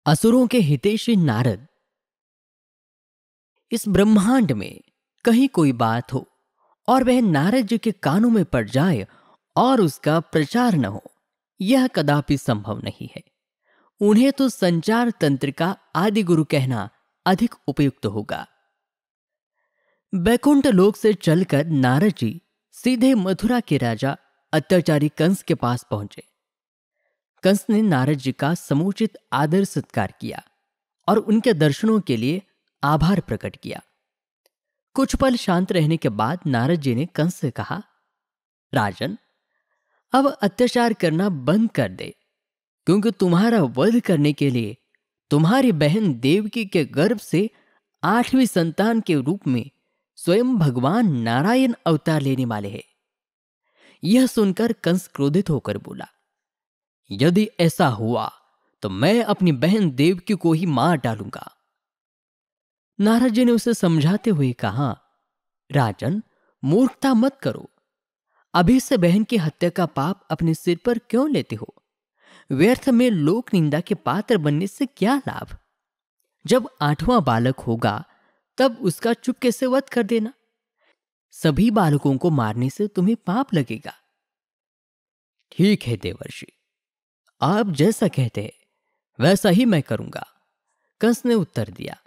असुरों के हितैषी नारद। इस ब्रह्मांड में कहीं कोई बात हो और वह नारद जी के कानों में पड़ जाए और उसका प्रचार न हो, यह कदापि संभव नहीं है। उन्हें तो संचार तंत्र का आदि गुरु कहना अधिक उपयुक्त होगा। बैकुंठ लोक से चलकर नारद जी सीधे मथुरा के राजा अत्याचारी कंस के पास पहुंचे। कंस ने नारद जी का समुचित आदर सत्कार किया और उनके दर्शनों के लिए आभार प्रकट किया। कुछ पल शांत रहने के बाद नारद जी ने कंस से कहा, राजन, अब अत्याचार करना बंद कर दे, क्योंकि तुम्हारा वध करने के लिए तुम्हारी बहन देवकी के गर्भ से 8वीं संतान के रूप में स्वयं भगवान नारायण अवतार लेने वाले हैं। यह सुनकर कंस क्रोधित होकर बोला, यदि ऐसा हुआ तो मैं अपनी बहन देवकी को ही मार डालूंगा। नारद जी ने उसे समझाते हुए कहा, राजन, मूर्खता मत करो। अभी से बहन की हत्या का पाप अपने सिर पर क्यों लेते हो? व्यर्थ में लोक निंदा के पात्र बनने से क्या लाभ? जब 8वां बालक होगा तब उसका चुपके से वध कर देना। सभी बालकों को मारने से तुम्हें पाप लगेगा। ठीक है देवर्षि, आप जैसा कहते हैं वैसा ही मैं करूंगा, कंस ने उत्तर दिया।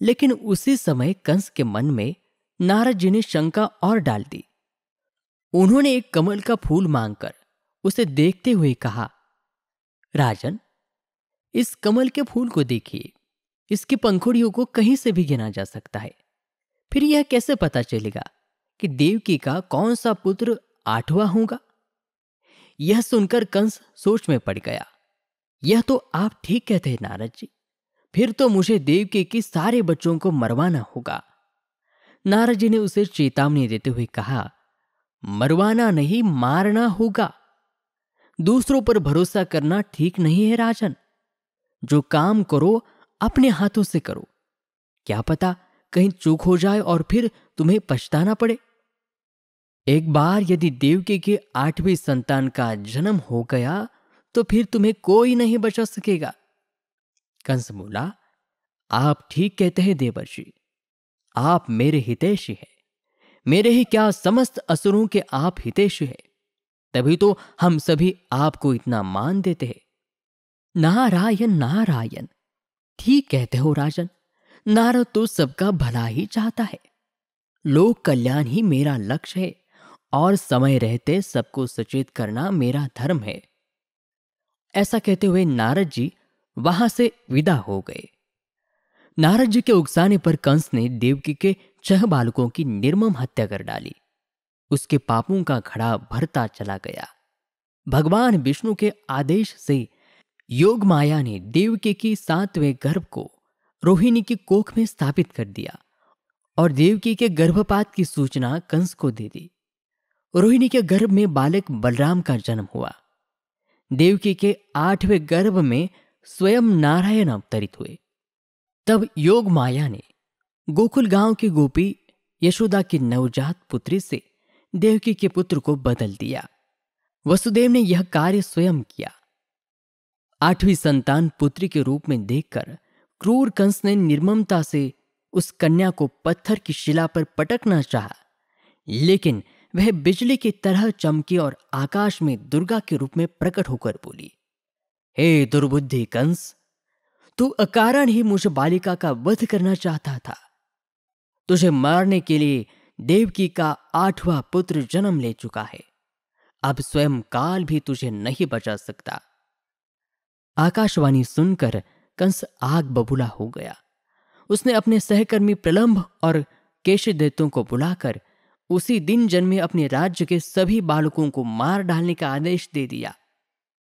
लेकिन उसी समय कंस के मन में नारद जी ने शंका और डाल दी। उन्होंने एक कमल का फूल मांगकर उसे देखते हुए कहा, राजन, इस कमल के फूल को देखिए, इसकी पंखुड़ियों को कहीं से भी गिना जा सकता है। फिर यह कैसे पता चलेगा कि देवकी का कौन सा पुत्र 8वां होगा? यह सुनकर कंस सोच में पड़ गया। यह तो आप ठीक कहते हैं नारद जी, फिर तो मुझे देवकी के सारे बच्चों को मरवाना होगा। नारद जी ने उसे चेतावनी देते हुए कहा, मरवाना नहीं, मारना होगा। दूसरों पर भरोसा करना ठीक नहीं है राजन। जो काम करो अपने हाथों से करो। क्या पता कहीं चूक हो जाए और फिर तुम्हें पछताना पड़े। एक बार यदि देवकी के 8वीं संतान का जन्म हो गया तो फिर तुम्हें कोई नहीं बचा सकेगा। कंस बोला, आप ठीक कहते हैं देवर्षि, आप मेरे हितैषी हैं। मेरे ही क्या, समस्त असुरों के आप हितैषी हैं, तभी तो हम सभी आपको इतना मान देते हैं। नारायण नारायण, ठीक कहते हो राजन। नारद तो सबका भला ही चाहता है। लोक कल्याण ही मेरा लक्ष्य है और समय रहते सबको सचेत करना मेरा धर्म है। ऐसा कहते हुए नारद जी वहां से विदा हो गए। नारद जी के उकसाने पर कंस ने देवकी के 6 बालकों की निर्मम हत्या कर डाली। उसके पापों का घड़ा भरता चला गया। भगवान विष्णु के आदेश से योग माया ने देवकी की 7वें गर्भ को रोहिणी की कोख में स्थापित कर दिया और देवकी के गर्भपात की सूचना कंस को दे दी। रोहिणी के गर्भ में बालक बलराम का जन्म हुआ। देवकी के 8वें गर्भ में स्वयं नारायण अवतरित हुए। तब योग माया ने गोकुल गांव की गोपी यशोदा की नवजात पुत्री से देवकी के पुत्र को बदल दिया। वसुदेव ने यह कार्य स्वयं किया। 8वीं संतान पुत्री के रूप में देखकर क्रूर कंस ने निर्ममता से उस कन्या को पत्थर की शिला पर पटकना चाहा, लेकिन वह बिजली की तरह चमकी और आकाश में दुर्गा के रूप में प्रकट होकर बोली, हे दुर्बुद्धि कंस, तू अकारण ही मुझ बालिका का वध करना चाहता था। तुझे मारने के लिए देवकी का 8वां पुत्र जन्म ले चुका है। अब स्वयं काल भी तुझे नहीं बचा सकता। आकाशवाणी सुनकर कंस आग बबूला हो गया। उसने अपने सहकर्मी प्रलंभ और केशिदैत्यों को बुलाकर उसी दिन जन्मे अपने राज्य के सभी बालकों को मार डालने का आदेश दे दिया,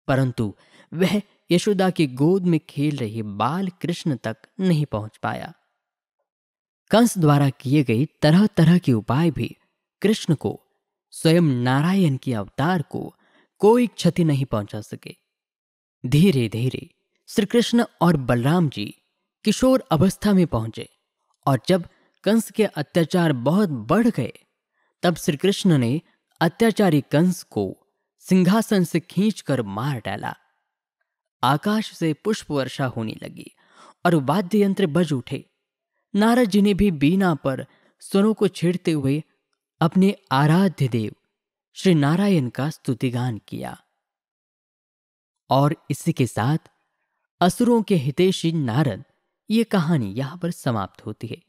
परंतु वह यशोदा की गोद में खेल रहे बाल कृष्ण तक नहीं पहुंच पाया। कंस द्वारा किए गए तरह तरह के उपाय भी कृष्ण को, स्वयं नारायण के अवतार को, कोई क्षति नहीं पहुंचा सके। धीरे धीरे श्री कृष्ण और बलराम जी किशोर अवस्था में पहुंचे और जब कंस के अत्याचार बहुत बढ़ गए तब श्री कृष्ण ने अत्याचारी कंस को सिंहासन से खींचकर मार डाला। आकाश से पुष्प वर्षा होने लगी और वाद्य यंत्र बज उठे। नारद जी ने भी बीना पर स्वरों को छेड़ते हुए अपने आराध्य देव श्री नारायण का स्तुतिगान किया। और इसी के साथ असुरों के हितैषी नारद ये कहानी यहां पर समाप्त होती है।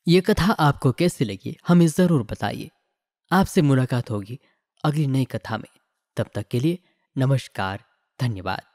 ये कथा आपको कैसी लगी हमें जरूर बताइए। आपसे मुलाकात होगी अगली नई कथा में। तब तक के लिए नमस्कार, धन्यवाद।